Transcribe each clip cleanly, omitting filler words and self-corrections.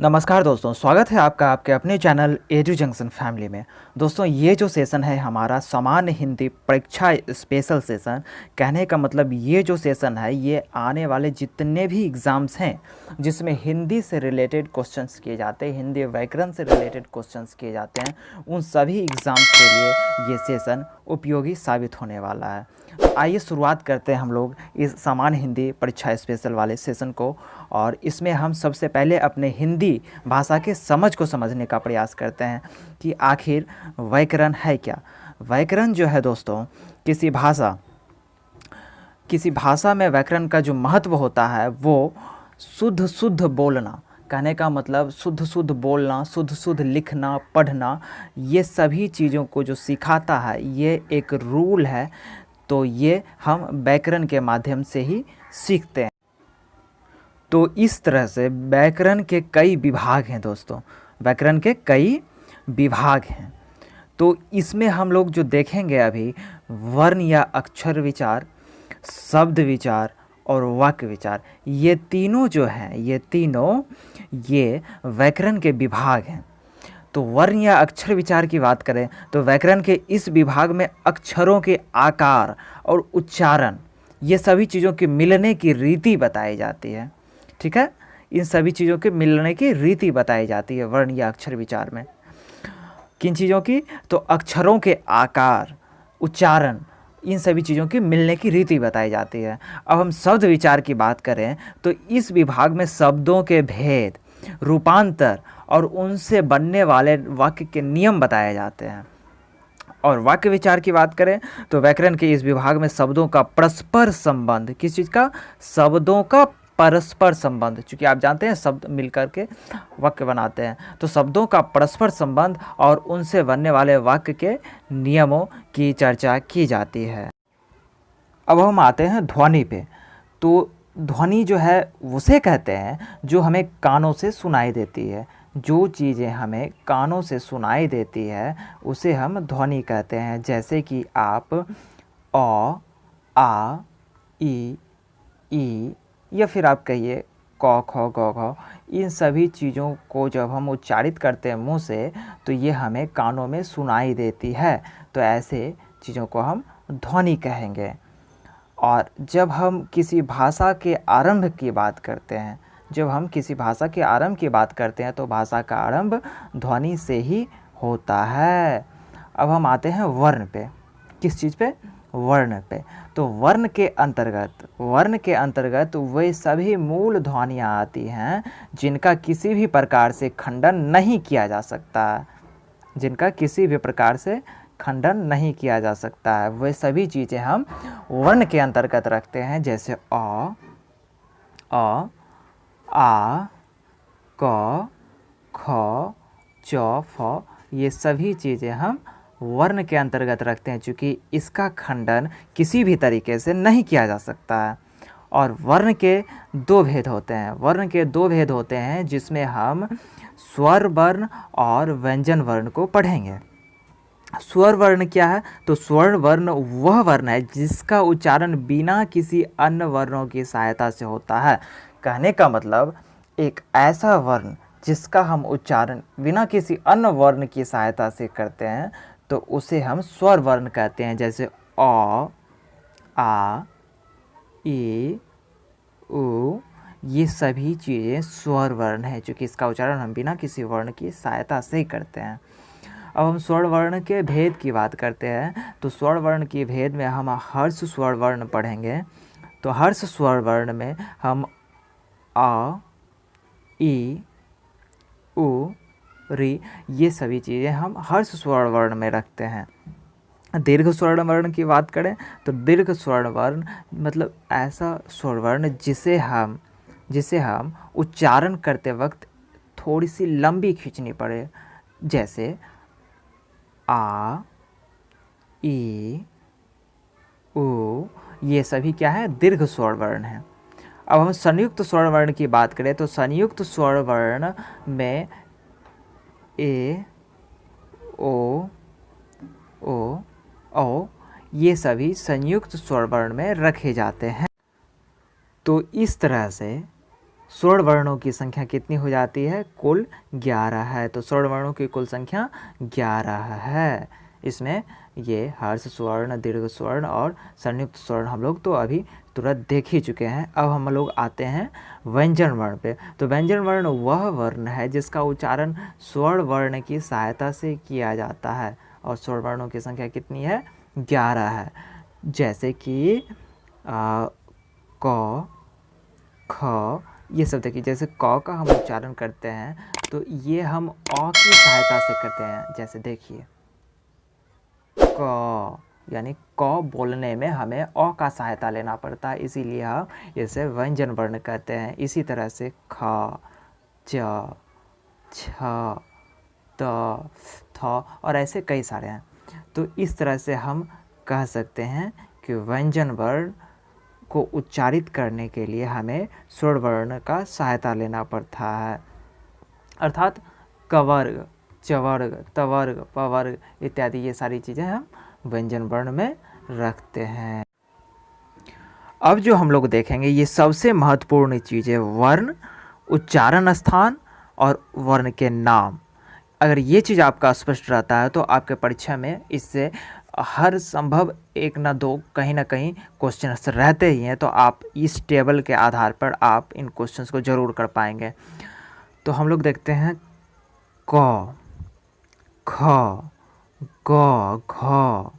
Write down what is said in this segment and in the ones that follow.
नमस्कार दोस्तों, स्वागत है आपका आपके अपने चैनल एजू जंक्शन फैमिली में। दोस्तों, ये जो सेशन है हमारा सामान्य हिंदी परीक्षा स्पेशल सेशन। कहने का मतलब ये जो सेशन है ये आने वाले जितने भी एग्ज़ाम्स हैं जिसमें हिंदी से रिलेटेड क्वेश्चंस किए जाते हैं, हिंदी व्याकरण से रिलेटेड क्वेश्चंस किए जाते हैं, उन सभी एग्ज़ाम्स के लिए ये सेशन उपयोगी साबित होने वाला है। तो आइए शुरुआत करते हैं हम लोग इस सामान्य हिंदी परीक्षा स्पेशल वाले सेशन को। और इसमें हम सबसे पहले अपने हिंदी भाषा के समझ को समझने का प्रयास करते हैं कि आखिर व्याकरण है क्या। व्याकरण जो है दोस्तों, किसी भाषा में व्याकरण का जो महत्व होता है वो शुद्ध शुद्ध बोलना, कहने का मतलब शुद्ध शुद्ध बोलना, शुद्ध शुद्ध लिखना, पढ़ना, ये सभी चीज़ों को जो सिखाता है ये एक रूल है। तो ये हम व्याकरण के माध्यम से ही सीखते हैं। तो इस तरह से व्याकरण के कई विभाग हैं दोस्तों, व्याकरण के कई विभाग हैं। तो इसमें हम लोग जो देखेंगे अभी वर्ण या अक्षर विचार, शब्द विचार और वाक्य विचार, ये तीनों जो हैं ये व्याकरण के विभाग हैं। तो वर्ण या अक्षर विचार की बात करें तो व्याकरण के इस विभाग में अक्षरों के आकार और उच्चारण, ये सभी चीज़ों के मिलने की रीति बताई जाती है। ठीक है, इन सभी चीज़ों के मिलने की रीति बताई जाती है वर्ण या अक्षर विचार में। किन चीज़ों की? तो अक्षरों के आकार, उच्चारण, इन सभी चीज़ों की मिलने की रीति बताई जाती है। अब हम शब्द विचार की बात करें तो इस विभाग में शब्दों के भेद, रूपांतर और उनसे बनने वाले वाक्य के नियम बताए जाते हैं। और वाक्य विचार की बात करें तो व्याकरण के इस विभाग में शब्दों का परस्पर संबंध, किस चीज़ का? शब्दों का परस्पर संबंध, चूँकि आप जानते हैं शब्द मिलकर के वाक्य बनाते हैं, तो शब्दों का परस्पर संबंध और उनसे बनने वाले वाक्य के नियमों की चर्चा की जाती है। अब हम आते हैं ध्वनि पे। तो ध्वनि जो है उसे कहते हैं जो हमें कानों से सुनाई देती है। जो चीज़ें हमें कानों से सुनाई देती है उसे हम ध्वनि कहते हैं। जैसे कि आप अ, आ, ई या फिर आप कहिए क, ख, ग, घ, इन सभी चीज़ों को जब हम उच्चारित करते हैं मुंह से तो ये हमें कानों में सुनाई देती है। तो ऐसे चीज़ों को हम ध्वनि कहेंगे। और जब हम किसी भाषा के आरंभ की बात करते हैं, तो भाषा का आरंभ ध्वनि से ही होता है। अब हम आते हैं वर्ण पे। किस चीज़ पे? वर्ण पे। तो वर्ण के अंतर्गत वे सभी मूल ध्वनियाँ आती हैं जिनका किसी भी प्रकार से खंडन नहीं किया जा सकता है, वे सभी चीज़ें हम वर्ण के अंतर्गत रखते हैं। जैसे अ, आ, क, ख, च, फ, ये सभी चीज़ें हम वर्ण के अंतर्गत रखते हैं चूँकि इसका खंडन किसी भी तरीके से नहीं किया जा सकता है। और वर्ण के दो भेद होते हैं जिसमें हम स्वर वर्ण और व्यंजन वर्ण को पढ़ेंगे। स्वर वर्ण क्या है? तो स्वर वर्ण वह वर्ण है जिसका उच्चारण बिना किसी अन्य वर्णों की सहायता से होता है। कहने का मतलब एक ऐसा वर्ण जिसका हम उच्चारण बिना किसी अन्य वर्ण की सहायता से करते हैं तो उसे हम स्वर वर्ण कहते हैं। जैसे अ, आ, ई, उ, ये सभी चीज़ें स्वर वर्ण है क्योंकि इसका उच्चारण हम बिना किसी वर्ण की सहायता से ही करते हैं। अब हम स्वर वर्ण के भेद की बात करते हैं तो स्वर वर्ण के भेद में हम हर्ष स्वर वर्ण पढ़ेंगे। तो हर्ष स्वर वर्ण में हम आ, ई, उ, री, ये सभी चीज़ें हम हर्ष स्वर वर्ण में रखते हैं। दीर्घ स्वर्ण वर्ण की बात करें तो दीर्घ स्वर्ण वर्ण मतलब ऐसा स्वर वर्ण जिसे हम उच्चारण करते वक्त थोड़ी सी लंबी खींचनी पड़े। जैसे आ, ई, उ, ये सभी क्या है? दीर्घ स्वर वर्ण है। अब हम संयुक्त स्वर वर्ण की बात करें तो संयुक्त स्वर वर्ण में ए, ओ, ये सभी संयुक्त स्वर वर्ण में रखे जाते हैं। तो इस तरह से स्वर्ण वर्णों की संख्या कितनी हो जाती है? कुल 11 है। तो स्वर्ण वर्णों की कुल संख्या 11 है। इसमें ये हर्ष स्वर्ण, दीर्घ स्वर्ण और संयुक्त स्वर्ण हम लोग तो अभी तुरंत देख ही चुके हैं। अब हम लोग आते हैं व्यंजन वर्ण पे। तो व्यंजन वर्ण वह वर्ण है जिसका उच्चारण स्वर्ण वर्ण की सहायता से किया जाता है, और स्वर्ण वर्णों की संख्या कितनी है? 11 है। जैसे कि क, ख, ये सब देखिए। जैसे क का हम उच्चारण करते हैं तो ये हम अ की सहायता से करते हैं। जैसे देखिए क, यानी क बोलने में हमें अ का सहायता लेना पड़ता है, इसीलिए हम इसे व्यंजन वर्ण कहते हैं। इसी तरह से ख, च, छ, त, थ और ऐसे कई सारे हैं। तो इस तरह से हम कह सकते हैं कि व्यंजन वर्ण को उच्चारित करने के लिए हमें स्वर्ण वर्ण का सहायता लेना पड़ता है। अर्थात कवर्ग, चवर्ग, तवर्ग, पवर्ग इत्यादि ये सारी चीज़ें हम व्यंजन वर्ण में रखते हैं। अब जो हम लोग देखेंगे ये सबसे महत्वपूर्ण चीज़ें वर्ण, उच्चारण स्थान और वर्ण के नाम। अगर ये चीज़ आपका स्पष्ट रहता है तो आपके परीक्षा में इससे हर संभव एक ना दो कहीं ना कहीं क्वेश्चंस रहते ही हैं। तो आप इस टेबल के आधार पर आप इन क्वेश्चंस को ज़रूर कर पाएंगे। तो हम लोग देखते हैं क, ख, ग, घ,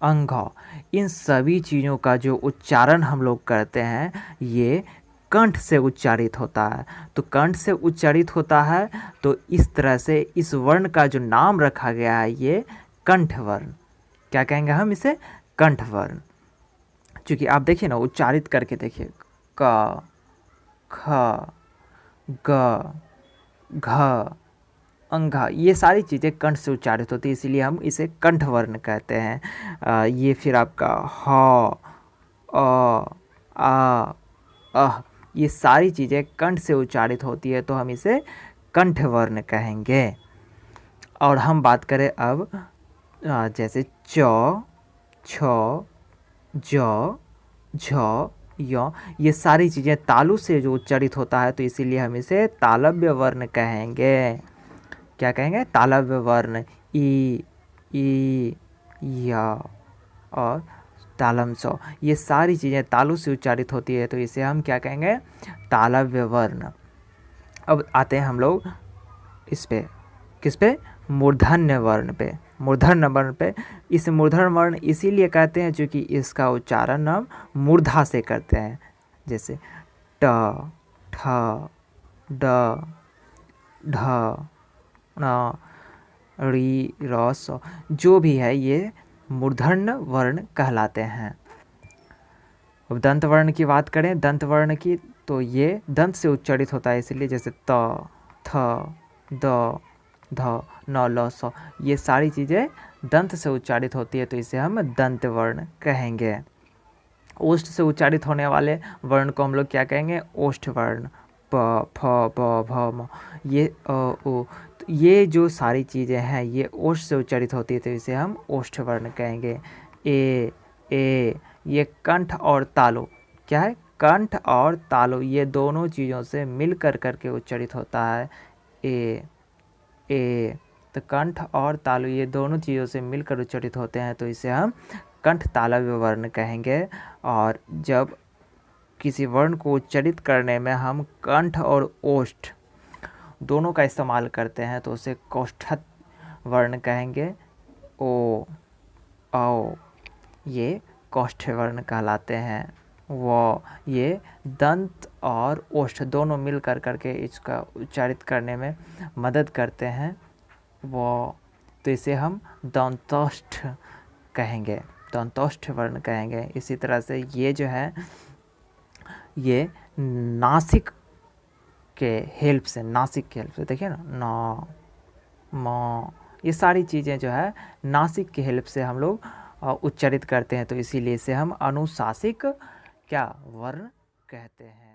अंघ। इन सभी चीज़ों का जो उच्चारण हम लोग करते हैं ये कंठ से उच्चारित होता है। तो कंठ से उच्चारित होता है तो इस तरह से इस वर्ण का जो नाम रखा गया है ये कंठ वर्ण। क्या कहेंगे हम इसे? कंठ वर्ण। क्योंकि आप देखिए ना, उच्चारित करके देखिए क, ख, ग, घ, अंघा, ये सारी चीज़ें कंठ से उच्चारित होती है, इसीलिए हम इसे कंठ वर्ण कहते हैं। ये फिर आपका ह, अ, आ, अह, ये सारी चीज़ें कंठ से उच्चारित होती है तो हम इसे कंठ वर्ण कहेंगे। और हम बात करें अब जैसे च, छ, ज, झ, य, ये सारी चीज़ें तालु से जो उच्चारित होता है तो इसीलिए हम इसे तालव्य वर्ण कहेंगे। क्या कहेंगे? तालव्य वर्ण। ई, या और तालम स, ये सारी चीज़ें तालु से उच्चारित होती है तो इसे हम क्या कहेंगे? तालव्य वर्ण। अब आते हैं हम लोग इस पे, किस पे? मूर्धन्य वर्ण पे। मूर्धन्य वर्ण पे, इस मूर्धन्य वर्ण इसीलिए कहते हैं क्योंकि इसका उच्चारण हम मूर्धा से करते हैं। जैसे ट, ठ, ड, ढ, ण, री, र, स, जो भी है ये मूर्धन्य वर्ण कहलाते हैं। अब दंत वर्ण की बात करें, दंत वर्ण की, तो ये दंत से उच्चारित होता है इसलिए जैसे त, थ, द, ध, न, ल, स, ये सारी चीज़ें दंत से उच्चारित होती है तो इसे हम दंत वर्ण कहेंगे। ओष्ठ से उच्चारित होने वाले वर्ण को हम लोग क्या कहेंगे? ओष्ठ वर्ण। प, फ, ब, भ, म, ये अ, ओ, तो ये जो सारी चीज़ें हैं ये ओष्ठ से उच्चारित होती है तो इसे हम ओष्ठ वर्ण कहेंगे। ए, ये कंठ और तालु, क्या है? कंठ और तालु, ये दोनों चीज़ों से मिल कर करके उच्चारित होता है। ए, तो कंठ और तालु ये दोनों चीज़ों से मिलकर उच्चारित होते हैं तो इसे हम कंठ तालव्य वर्ण कहेंगे। और जब किसी वर्ण को उच्चारित करने में हम कंठ और ओष्ठ दोनों का इस्तेमाल करते हैं तो उसे कौष्ठक वर्ण कहेंगे। ओ, औ, ये कौष्ठ वर्ण कहलाते हैं। व, ये दंत और ओष्ठ दोनों मिल कर करके इसका उच्चारित करने में मदद करते हैं। व, तो इसे हम दंतोष्ठ कहेंगे, दंतोष्ठ वर्ण कहेंगे। इसी तरह से ये जो है ये नासिक के हेल्प से, नासिक के हेल्प से देखिए ना, न, म, ये सारी चीज़ें जो है नासिक के हेल्प से हम लोग उच्चारित करते हैं तो इसीलिए इसे हम अनुशासिक क्या वर्ण कहते हैं।